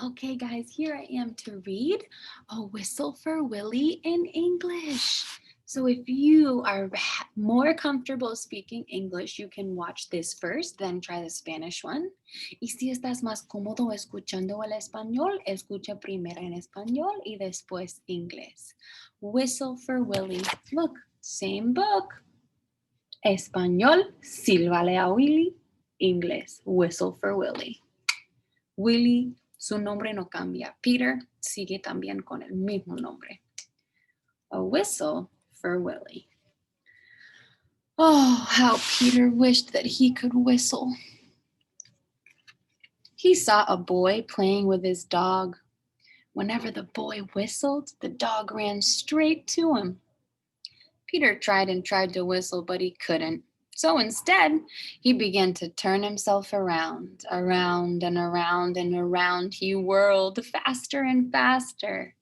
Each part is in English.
Okay, guys, here I am to read A Whistle for Willie in English. So if you are more comfortable speaking English, you can watch this first, then try the Spanish one. Y si estás más cómodo escuchando el español, escucha primero en español y después inglés. Whistle for Willie. Look, same book. Español, sílvale a Willie. Inglés, whistle for Willie. Willie, su nombre no cambia. Peter sigue también con el mismo nombre. A whistle for Willie. Oh, how Peter wished that he could whistle. He saw a boy playing with his dog. Whenever the boy whistled, the dog ran straight to him. Peter tried and tried to whistle, but he couldn't. So instead, he began to turn himself around and around and around. He whirled faster and faster.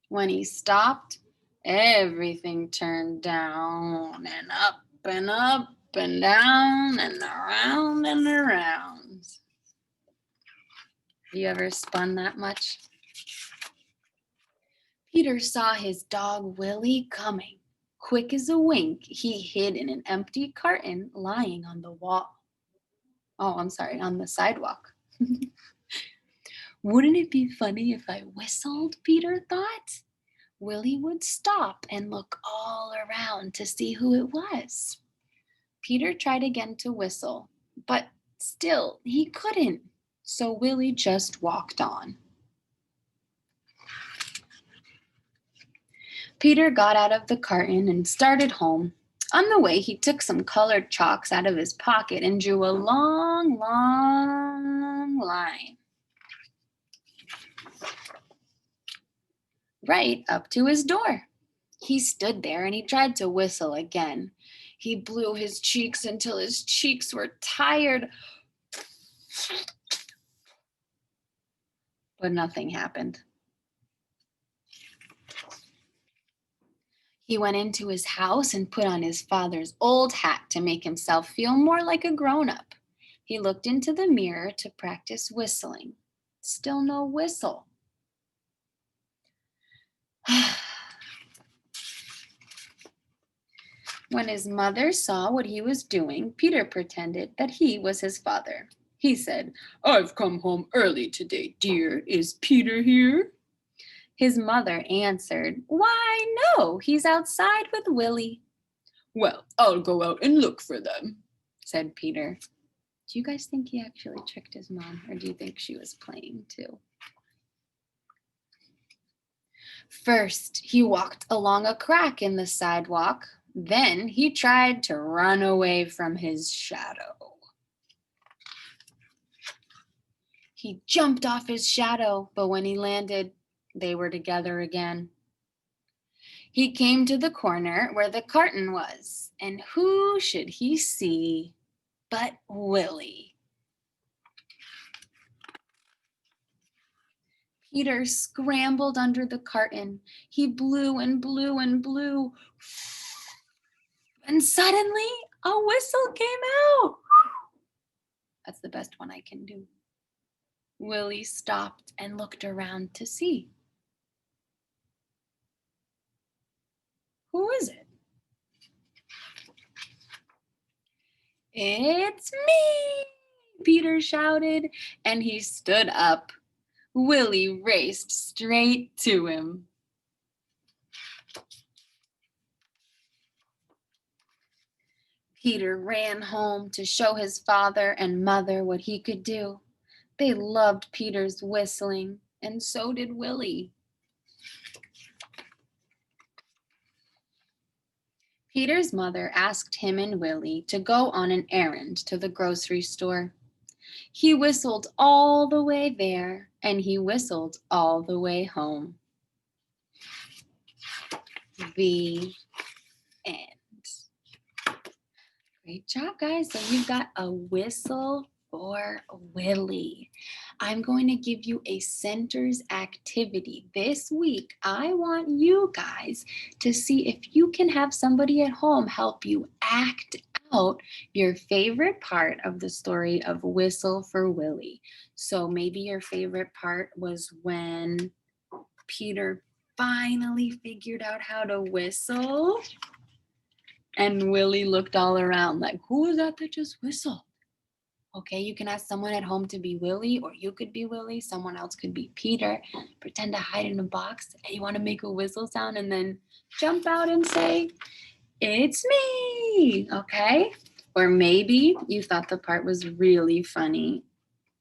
When he stopped, everything turned down and up and up and down and around and around. Have you ever spun that much? Peter saw his dog Willie coming. Quick as a wink, he hid in an empty carton lying on the wall. On the sidewalk. Wouldn't it be funny if I whistled, Peter thought? Willie would stop and look all around to see who it was. Peter tried again to whistle, but still he couldn't. So Willie just walked on. Peter got out of the carton and started home. On the way, he took some colored chalks out of his pocket and drew a long, long line right up to his door. He stood there and he tried to whistle again. He blew his cheeks until his cheeks were tired. But nothing happened. He went into his house and put on his father's old hat to make himself feel more like a grown-up. He looked into the mirror to practice whistling. Still no whistle. When his mother saw what he was doing, Peter pretended that he was his father. He said, "I've come home early today, dear. Is Peter here?" His mother answered, "Why, no, he's outside with Willie." "Well, I'll go out and look for them," said Peter. Do you guys think he actually tricked his mom, or do you think she was playing too? First, he walked along a crack in the sidewalk. Then he tried to run away from his shadow. He jumped off his shadow, but when he landed, they were together again. He came to the corner where the carton was, and who should he see but Willie? Peter scrambled under the carton. He blew and blew and blew. And suddenly, a whistle came out. That's the best one I can do. Willie stopped and looked around to see. Who is it? "It's me!" Peter shouted, and he stood up. Willie raced straight to him. Peter ran home to show his father and mother what he could do. They loved Peter's whistling, and so did Willie. Peter's mother asked him and Willie to go on an errand to the grocery store. He whistled all the way there, and he whistled all the way home. The end. Great job, guys. So you got a whistle for Willie. I'm going to give you a centers activity. This week, I want you guys to see if you can have somebody at home help you act out your favorite part of the story of Whistle for Willie. So maybe your favorite part was when Peter finally figured out how to whistle and Willie looked all around like, who is that just whistled? Okay, you can ask someone at home to be Willie, or you could be Willie. Someone else could be Peter. Pretend to hide in a box and you want to make a whistle sound and then jump out and say, it's me, okay? Or maybe you thought the part was really funny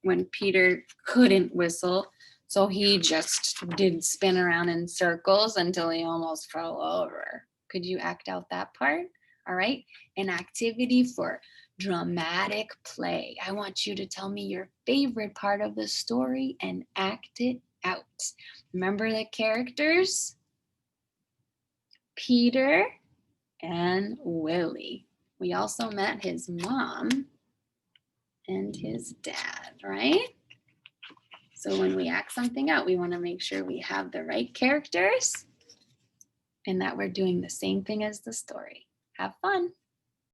when Peter couldn't whistle, so he just did spin around in circles until he almost fell over. Could you act out that part? All right, an activity for dramatic play. I want you to tell me your favorite part of the story and act it out. Remember the characters? Peter and Willie. We also met his mom and his dad, right? So when we act something out, we want to make sure we have the right characters and that we're doing the same thing as the story. Have fun.